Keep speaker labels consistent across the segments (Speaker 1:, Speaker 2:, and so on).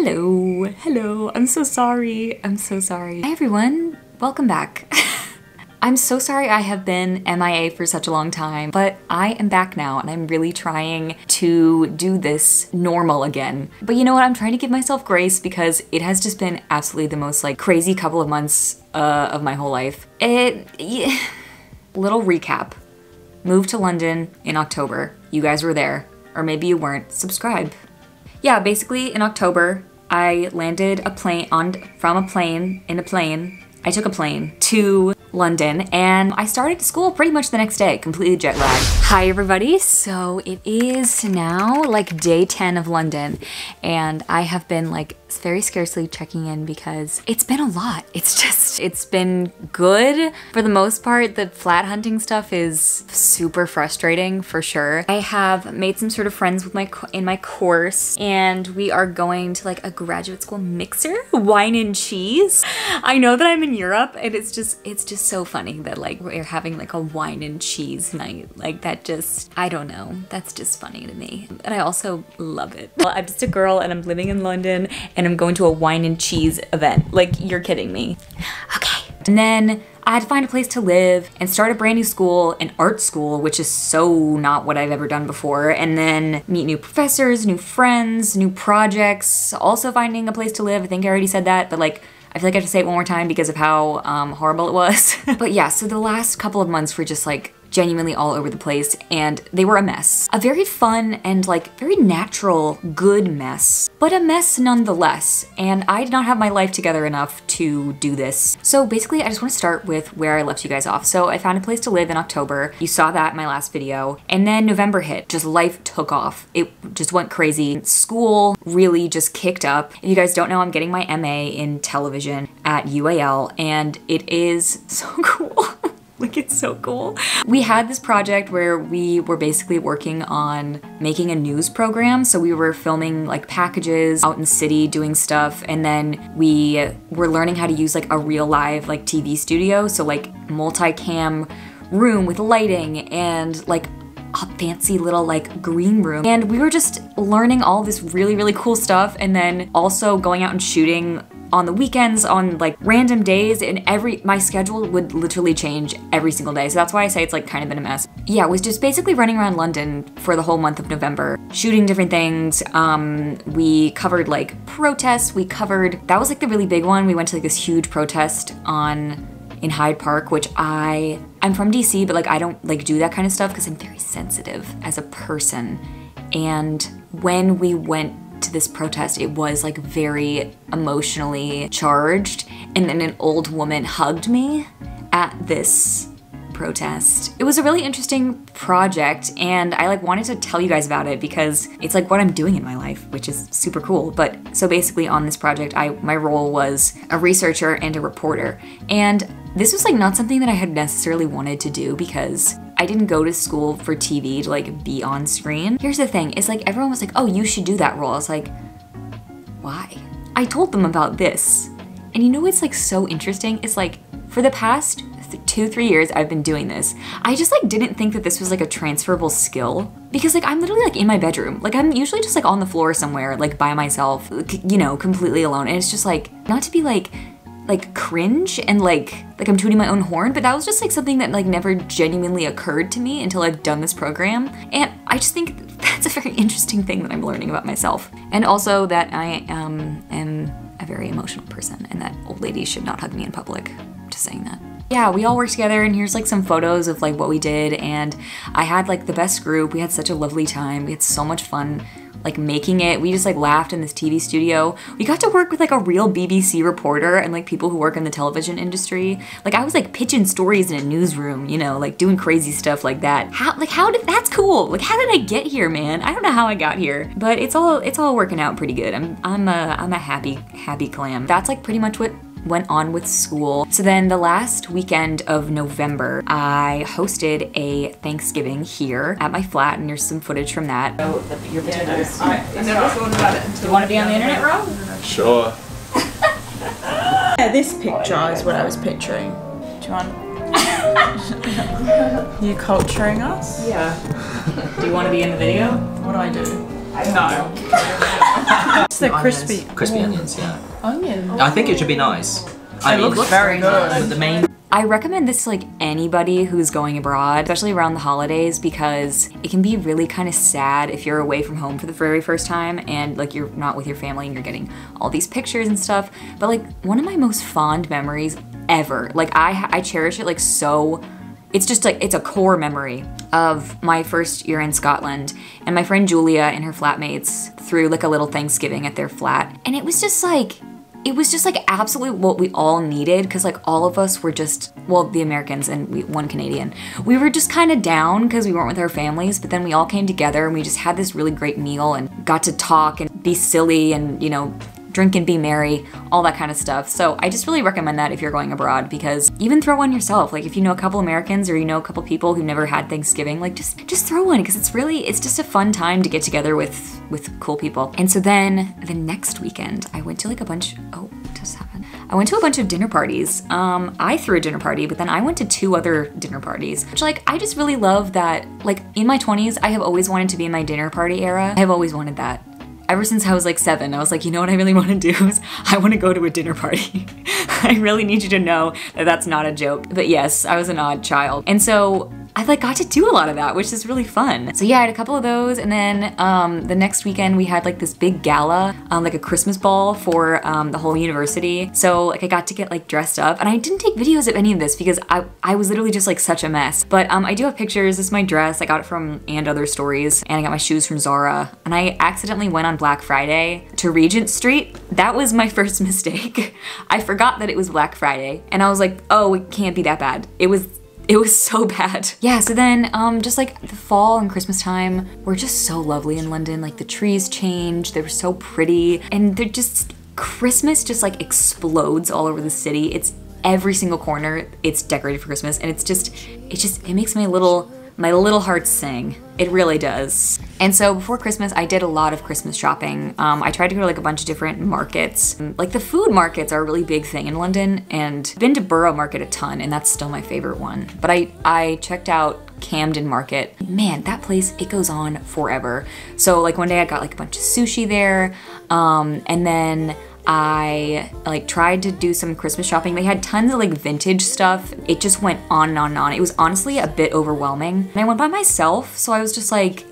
Speaker 1: Hello, I'm so sorry. Hi everyone, welcome back. I'm so sorry I have been MIA for such a long time, but I am back now and I'm really trying to do this normal again. But you know what, I'm trying to give myself grace because it has just been absolutely the most like crazy couple of months of my whole life. Little recap. Moved to London in October. You guys were there, or maybe you weren't. Subscribe. Yeah, basically in October, I landed I took a plane to London and I started school pretty much the next day, completely jet lagged. Hi everybody, so it is now like day 10 of London and I have been like very scarcely checking in because it's been a lot. It's been good for the most part. The flat hunting stuff is super frustrating for sure. I have made some sort of friends with in my course and we are going to like a graduate school mixer, wine and cheese. I know that I'm in Europe and it's just so funny that like we're having like a wine and cheese night. Like that just, I don't know, that's just funny to me. And I also love it. Well, I'm just a girl and I'm living in London and I'm going to a wine and cheese event. Like, you're kidding me. Okay. And then I had to find a place to live and start a brand new school, an art school, which is so not what I've ever done before. And then meet new professors, new friends, new projects, also finding a place to live. I think I already said that, but like, I feel like I have to say it one more time because of how horrible it was. But yeah, so the last couple of months were just like genuinely all over the place and they were a mess. A very fun and like very natural, good mess, but a mess nonetheless. And I did not have my life together enough to do this. So basically I just want to start with where I left you guys off. So I found a place to live in October. You saw that in my last video. And then November hit, just life took off. It just went crazy. School really just kicked up. If you guys don't know, I'm getting my MA in television at UAL and it is so cool. Like, it's so cool. We had this project where we were basically working on making a news program. So we were filming like packages out in the city, doing stuff. And then we were learning how to use like a real live like TV studio. So like multicam room with lighting and like a fancy little like green room. And we were just learning all this really, really cool stuff. And then also going out and shooting on the weekends, on like random days, and my schedule would literally change every single day. So that's why I say it's like kind of been a mess. Yeah, it was just basically running around London for the whole month of November, shooting different things. We covered like protests. That was like the really big one. We went to like this huge protest in Hyde Park, which I'm from DC, but like I don't like do that kind of stuff because I'm very sensitive as a person. And when we went to this protest, it was like very emotionally charged. And then an old woman hugged me at this protest. It was a really interesting project and I like wanted to tell you guys about it because it's like what I'm doing in my life, which is super cool. But so basically on this project, my role was a researcher and a reporter. And this was like not something that I had necessarily wanted to do because I didn't go to school for TV to like be on screen. Here's the thing, it's like everyone was like, oh, you should do that role. I was like, why? I told them about this. And you know what's like so interesting? It's like for the past 2-3 years I've been doing this. I just like didn't think that this was like a transferable skill because like I'm literally like in my bedroom. Like I'm usually just like on the floor somewhere like by myself, you know, completely alone. And it's just like, not to be like cringe and like I'm tooting my own horn, but that was just like something that like never genuinely occurred to me until I've done this program. And I just think that's a very interesting thing that I'm learning about myself. And also that I am a very emotional person and that old ladies should not hug me in public. Just saying that. Yeah, we all worked together and here's like some photos of like what we did and I had like the best group. We had such a lovely time. We had so much fun like making it. We just like laughed in this TV studio. We got to work with like a real BBC reporter and like people who work in the television industry. Like I was like pitching stories in a newsroom, you know, like doing crazy stuff like that. That's cool. Like how did I get here, man? I don't know how I got here, but it's all working out pretty good. I'm a happy clam. That's like pretty much what went on with school. So then the last weekend of November, I hosted a Thanksgiving here at my flat, and there's some footage from that. Oh, your potatoes.
Speaker 2: I never thought about it until...
Speaker 1: Do you want to be on the internet, Rob?
Speaker 3: Sure.
Speaker 2: Yeah, this picture is what I was picturing. Do you want... You culturing us?
Speaker 1: Yeah. Do you want to be in the video?
Speaker 2: What do I do? No. It's the crispy.
Speaker 3: Crispy onions, yeah.
Speaker 2: Onion.
Speaker 3: I think it should be nice. I mean,
Speaker 2: It looks very good.
Speaker 3: the main
Speaker 1: I recommend this to like anybody who's going abroad, especially around the holidays, because it can be really kind of sad if you're away from home for the very first time and like you're not with your family and you're getting all these pictures and stuff. But like one of my most fond memories ever, like I cherish it like so. It's just like, it's a core memory of my first year in Scotland, and my friend Julia and her flatmates threw like a little Thanksgiving at their flat. And it was just like absolutely what we all needed, because like all of us were just, well, the Americans and one Canadian, we were just kind of down because we weren't with our families, but then we all came together and we just had this really great meal and got to talk and be silly and, you know, drink and be merry, all that kind of stuff. So I just really recommend that if you're going abroad, because even throw one yourself. Like if you know a couple Americans or you know a couple people who've never had Thanksgiving, like just throw one, because it's just a fun time to get together with cool people. And so then the next weekend I went to like a bunch, what just happened? I went to a bunch of dinner parties. I threw a dinner party, but then I went to 2 other dinner parties, which like, I just really love that. Like in my 20s, I have always wanted to be in my dinner party era. I have always wanted that. Ever since I was like 7, I was like, you know what I really want to do is I want to go to a dinner party. I really need you to know that that's not a joke. But yes, I was an odd child. And so I like got to do a lot of that, which is really fun. So yeah, I had a couple of those, and then the next weekend we had like this big gala, like a Christmas ball for the whole university. So like I got to get like dressed up, and I didn't take videos of any of this because I was literally just like such a mess. But I do have pictures. This is my dress. I got it from And Other Stories, and I got my shoes from Zara. And I accidentally went on Black Friday to Regent Street. That was my first mistake. I forgot that it was Black Friday, and I was like, oh, it can't be that bad. It was so bad. Yeah, so then just like the fall and Christmas time were just so lovely in London. Like the trees changed, they were so pretty, and they're just, Christmas just like explodes all over the city. It's every single corner, it's decorated for Christmas, and it makes my little heart sing. It really does. And so before Christmas, I did a lot of Christmas shopping. I tried to go to like a bunch of different markets. Like the food markets are a really big thing in London, and I've been to Borough Market a ton, and that's still my favorite one. But I checked out Camden Market. Man, that place, it goes on forever. So like one day I got like a bunch of sushi there, and then I like tried to do some Christmas shopping. They had tons of like vintage stuff. It just went on and on and on. It was honestly a bit overwhelming. And I went by myself, so I was just like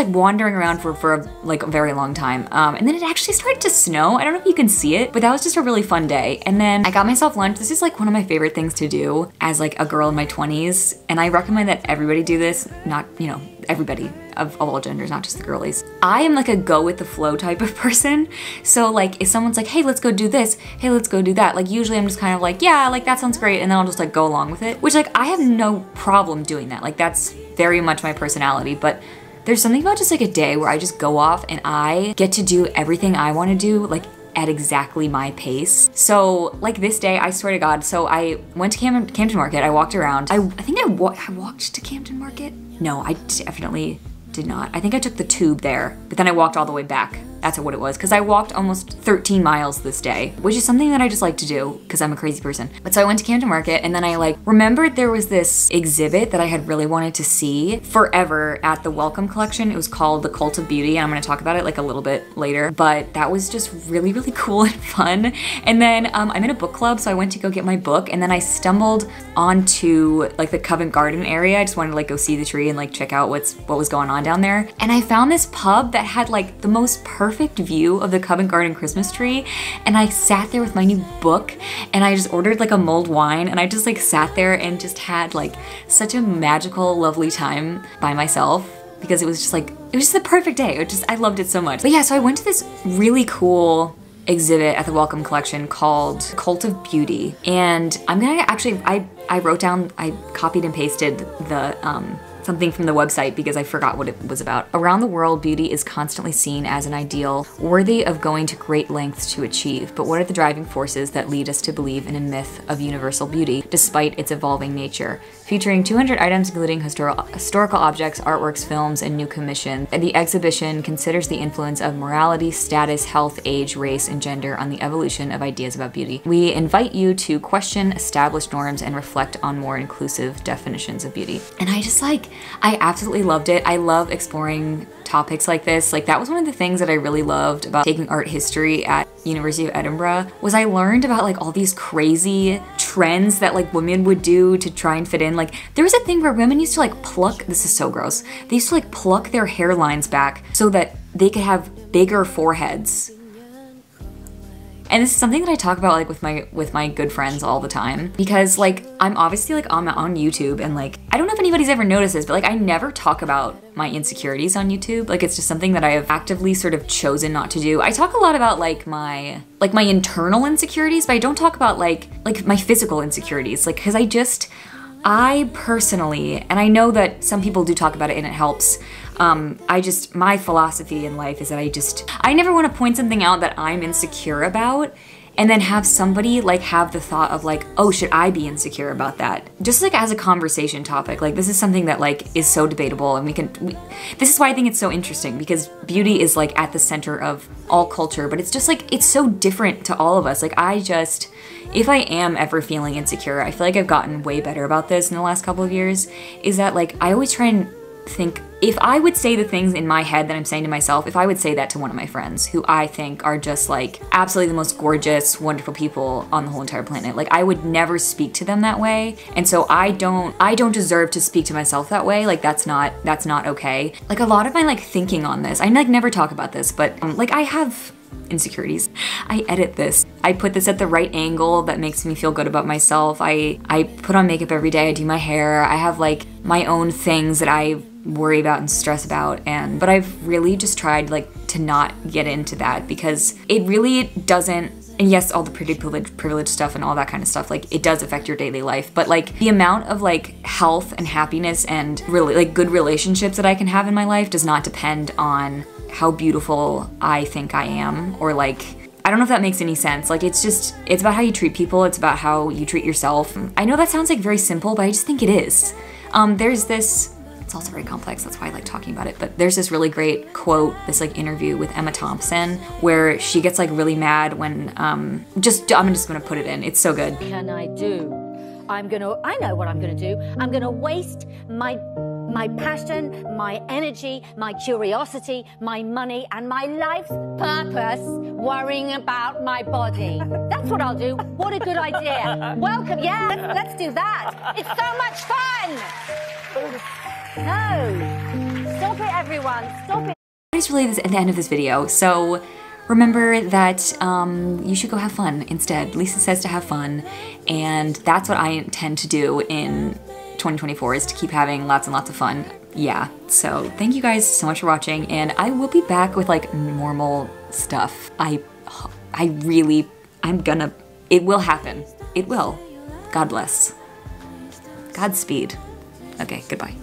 Speaker 1: wandering around for a very long time. And then it actually started to snow. I don't know if you can see it, but that was just a really fun day. And then I got myself lunch. This is like one of my favorite things to do as like a girl in my 20s. And I recommend that everybody do this, not, you know, everybody of all genders, not just the girlies. I am like a go with the flow type of person. So like if someone's like, hey, let's go do this, hey, let's go do that, like usually I'm just kind of like, yeah, like that sounds great, and then I'll just like go along with it, which like I have no problem doing that. Like that's very much my personality. But there's something about just like a day where I just go off and I get to do everything I want to do, like at exactly my pace. So like this day, I swear to God, so I went to Camden Market, I walked around. I think I walked to Camden Market? No, I definitely did not. I think I took the tube there, but then I walked all the way back. That's what it was, because I walked almost 13 miles this day, which is something that I just like to do because I'm a crazy person. But so I went to Camden Market, and then I like remembered there was this exhibit that I had really wanted to see forever at the Wellcome Collection. It was called The Cult of Beauty, and I'm gonna talk about it like a little bit later, but that was just really, really cool and fun. And then I'm in a book club, so I went to go get my book, and then I stumbled onto like the Covent Garden area. I just wanted to like go see the tree and like check out what was going on down there. And I found this pub that had like the most perfect view of the Covent Garden Christmas tree, and I sat there with my new book, and I just ordered like a mulled wine, and I just like sat there and just had like such a magical, lovely time by myself, because it was just the perfect day. I loved it so much. But yeah, so I went to this really cool exhibit at the Wellcome Collection called Cult of Beauty, and I'm gonna actually, I wrote down, I copied and pasted the something from the website because I forgot what it was about. Around the world, beauty is constantly seen as an ideal worthy of going to great lengths to achieve. But what are the driving forces that lead us to believe in a myth of universal beauty, despite its evolving nature? Featuring 200 items including historical objects, artworks, films, and new commissions, the exhibition considers the influence of morality, status, health, age, race, and gender on the evolution of ideas about beauty. We invite you to question established norms and reflect on more inclusive definitions of beauty. And I just like, I absolutely loved it. I love exploring topics like this. Like that was one of the things that I really loved about taking art history at University of Edinburgh was I learned about like all these crazy trends that like women would do to try and fit in. Like there was a thing where women used to like pluck, this is so gross, they used to like pluck their hairlines back so that they could have bigger foreheads. And this is something that I talk about like with my good friends all the time because like I'm obviously like on YouTube and like I don't know if anybody's ever noticed this, but like I never talk about my insecurities on YouTube. Like it's just something that I have actively sort of chosen not to do. I talk a lot about like my internal insecurities, but I don't talk about like my physical insecurities. Like because I personally, and I know that some people do talk about it and it helps, my philosophy in life is that I never want to point something out that I'm insecure about and then have somebody like have the thought of like, oh, should I be insecure about that? Just like as a conversation topic, like this is something that like is so debatable and this is why I think it's so interesting because beauty is like at the center of all culture, but it's just like, it's so different to all of us. Like if I am ever feeling insecure, I feel like I've gotten way better about this in the last couple of years, is that like I always try and think, if I would say the things in my head that I'm saying to myself, if I would say that to one of my friends who I think are just like absolutely the most gorgeous, wonderful people on the whole entire planet, like I would never speak to them that way. And so I don't deserve to speak to myself that way. Like that's not okay. Like a lot of my like thinking on this, I like never talk about this, but like I have insecurities. I edit this. I put this at the right angle that makes me feel good about myself. I put on makeup every day. I do my hair. I have like my own things that I worry about and stress about, but I've really just tried like to not get into that because it really doesn't. And yes, all the pretty privilege stuff and all that kind of stuff, like it does affect your daily life, but like the amount of like health and happiness and really like good relationships that I can have in my life does not depend on how beautiful I think I am, or like, I don't know if that makes any sense. Like it's about how you treat people, it's about how you treat yourself. I know that sounds like very simple, but I just think it is. There's this, it's also very complex, that's why I like talking about it, but there's this really great quote, this like interview with Emma Thompson, where she gets like really mad when, I'm just gonna put it in, it's so good.
Speaker 4: What can I do? I know what I'm gonna do. I'm gonna waste my passion, my energy, my curiosity, my money, and my life's purpose worrying about my body. That's what I'll do. What a good idea. Welcome, yeah, let's do that. It's so much fun. No, stop it everyone, stop it.
Speaker 1: It's really at the end of this video, so remember that you should go have fun instead. Lisa says to have fun, and that's what I intend to do in 2024, is to keep having lots and lots of fun. Yeah, so thank you guys so much for watching, and I will be back with like normal stuff. it will happen. It will. God bless. Godspeed. Okay, goodbye.